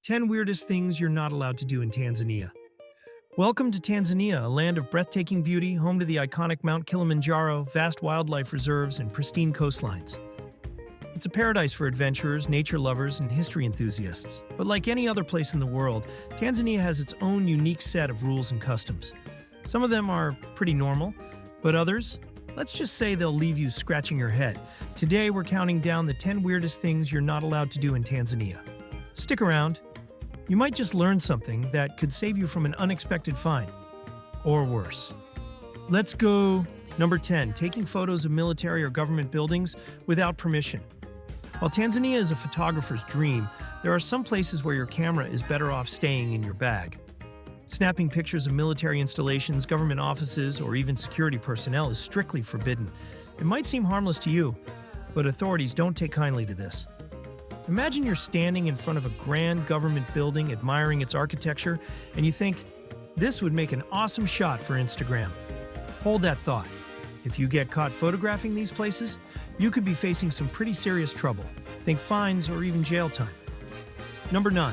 10 weirdest things you're not allowed to do in Tanzania. Welcome to Tanzania, a land of breathtaking beauty, home to the iconic Mount Kilimanjaro, vast wildlife reserves, and pristine coastlines. It's a paradise for adventurers, nature lovers, and history enthusiasts. But like any other place in the world, Tanzania has its own unique set of rules and customs. Some of them are pretty normal, but others, let's just say they'll leave you scratching your head. Today, we're counting down the 10 weirdest things you're not allowed to do in Tanzania. Stick around. You might just learn something that could save you from an unexpected fine. Or worse. Let's go. Number 10. Taking photos of military or government buildings without permission. While Tanzania is a photographer's dream, there are some places where your camera is better off staying in your bag. Snapping pictures of military installations, government offices, or even security personnel is strictly forbidden. It might seem harmless to you, but authorities don't take kindly to this. Imagine you're standing in front of a grand government building admiring its architecture, and you think, this would make an awesome shot for Instagram. Hold that thought. If you get caught photographing these places, you could be facing some pretty serious trouble. Think fines or even jail time. Number 9.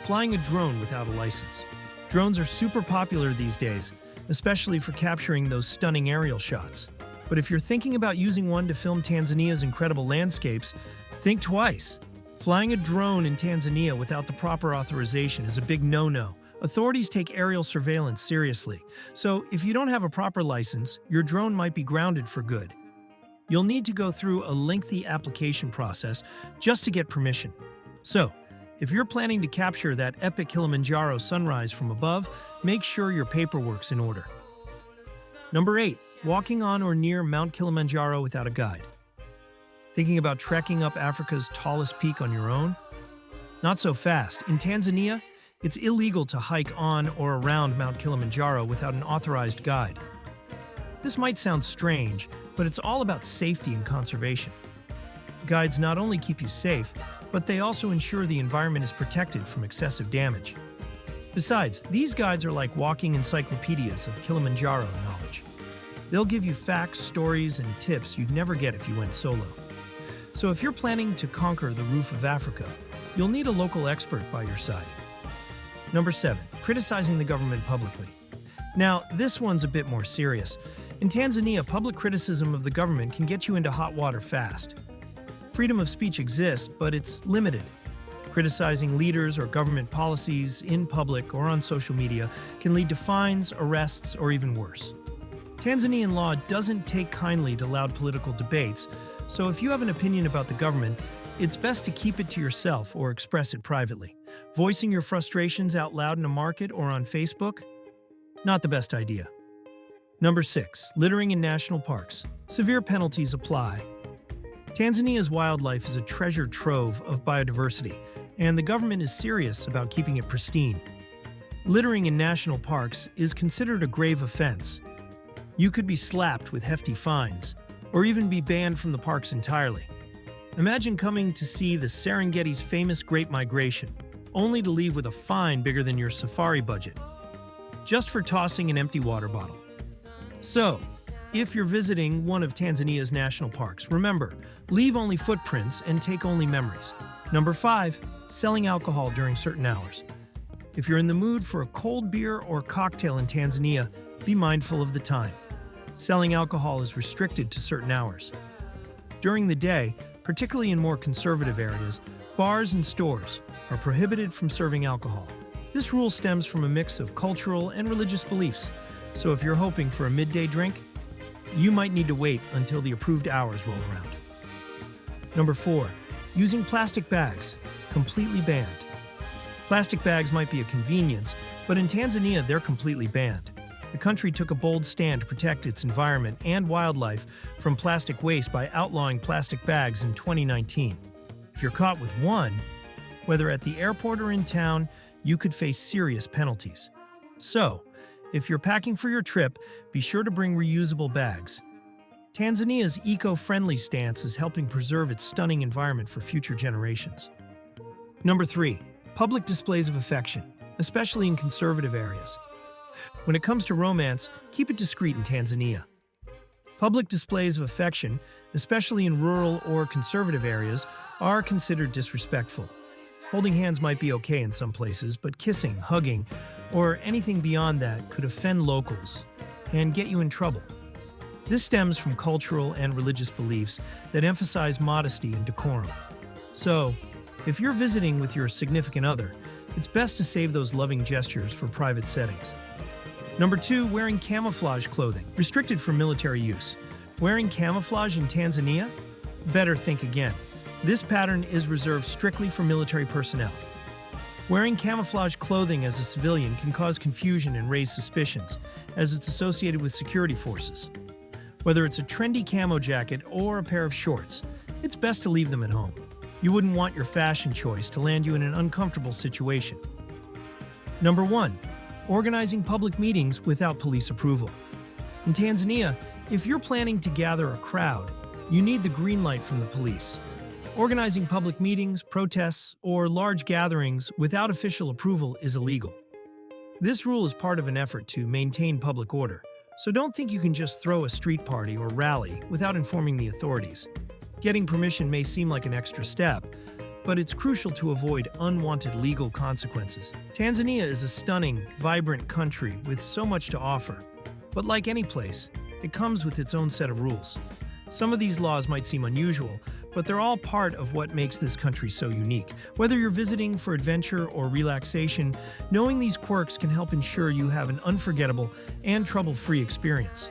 Flying a drone without a license. Drones are super popular these days, especially for capturing those stunning aerial shots. But if you're thinking about using one to film Tanzania's incredible landscapes, think twice. Flying a drone in Tanzania without the proper authorization is a big no-no. Authorities take aerial surveillance seriously, so if you don't have a proper license, your drone might be grounded for good. You'll need to go through a lengthy application process just to get permission. So, if you're planning to capture that epic Kilimanjaro sunrise from above, make sure your paperwork's in order. Number 8. Walking on or near Mount Kilimanjaro without a guide. Thinking about trekking up Africa's tallest peak on your own? Not so fast. In Tanzania, it's illegal to hike on or around Mount Kilimanjaro without an authorized guide. This might sound strange, but it's all about safety and conservation. Guides not only keep you safe, but they also ensure the environment is protected from excessive damage. Besides, these guides are like walking encyclopedias of Kilimanjaro knowledge. They'll give you facts, stories, and tips you'd never get if you went solo. So if you're planning to conquer the roof of Africa, you'll need a local expert by your side. Number 7. Criticizing the government publicly. Now, this one's a bit more serious. In Tanzania, public criticism of the government can get you into hot water fast. Freedom of speech exists, but it's limited. Criticizing leaders or government policies in public or on social media can lead to fines, arrests, or even worse. Tanzanian law doesn't take kindly to loud political debates, so if you have an opinion about the government, it's best to keep it to yourself or express it privately. Voicing your frustrations out loud in a market or on Facebook? Not the best idea. Number 6. Littering in national parks. Severe penalties apply. Tanzania's wildlife is a treasure trove of biodiversity, and the government is serious about keeping it pristine. Littering in national parks is considered a grave offense. You could be slapped with hefty fines, or even be banned from the parks entirely. Imagine coming to see the Serengeti's famous Great Migration, only to leave with a fine bigger than your safari budget, just for tossing an empty water bottle. So, if you're visiting one of Tanzania's national parks, remember, leave only footprints and take only memories. Number 5. Selling alcohol during certain hours. If you're in the mood for a cold beer or cocktail in Tanzania, be mindful of the time. Selling alcohol is restricted to certain hours. During the day, particularly in more conservative areas, bars and stores are prohibited from serving alcohol. This rule stems from a mix of cultural and religious beliefs, so if you're hoping for a midday drink, you might need to wait until the approved hours roll around. Number 4. Using plastic bags. Completely banned. Plastic bags might be a convenience, but in Tanzania they're completely banned. The country took a bold stand to protect its environment and wildlife from plastic waste by outlawing plastic bags in 2019. If you're caught with one, whether at the airport or in town, you could face serious penalties. So, if you're packing for your trip, be sure to bring reusable bags. Tanzania's eco-friendly stance is helping preserve its stunning environment for future generations. Number 3. Public displays of affection, especially in conservative areas. When it comes to romance, keep it discreet in Tanzania. Public displays of affection, especially in rural or conservative areas, are considered disrespectful. Holding hands might be okay in some places, but kissing, hugging, or anything beyond that could offend locals and get you in trouble. This stems from cultural and religious beliefs that emphasize modesty and decorum. So, if you're visiting with your significant other, it's best to save those loving gestures for private settings. Number 2, wearing camouflage clothing, restricted for military use. Wearing camouflage in Tanzania? Better think again. This pattern is reserved strictly for military personnel. Wearing camouflage clothing as a civilian can cause confusion and raise suspicions, as it's associated with security forces. Whether it's a trendy camo jacket or a pair of shorts, it's best to leave them at home. You wouldn't want your fashion choice to land you in an uncomfortable situation. Number 1, organizing public meetings without police approval. In Tanzania, if you're planning to gather a crowd, you need the green light from the police. Organizing public meetings, protests, or large gatherings without official approval is illegal. This rule is part of an effort to maintain public order, so don't think you can just throw a street party or rally without informing the authorities. Getting permission may seem like an extra step, but it's crucial to avoid unwanted legal consequences. Tanzania is a stunning, vibrant country with so much to offer, but like any place, it comes with its own set of rules. Some of these laws might seem unusual, but they're all part of what makes this country so unique. Whether you're visiting for adventure or relaxation, knowing these quirks can help ensure you have an unforgettable and trouble-free experience.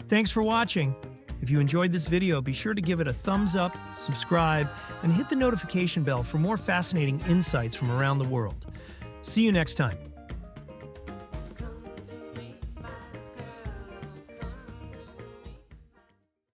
Thanks for watching. If you enjoyed this video, be sure to give it a thumbs up, subscribe, and hit the notification bell for more fascinating insights from around the world. See you next time.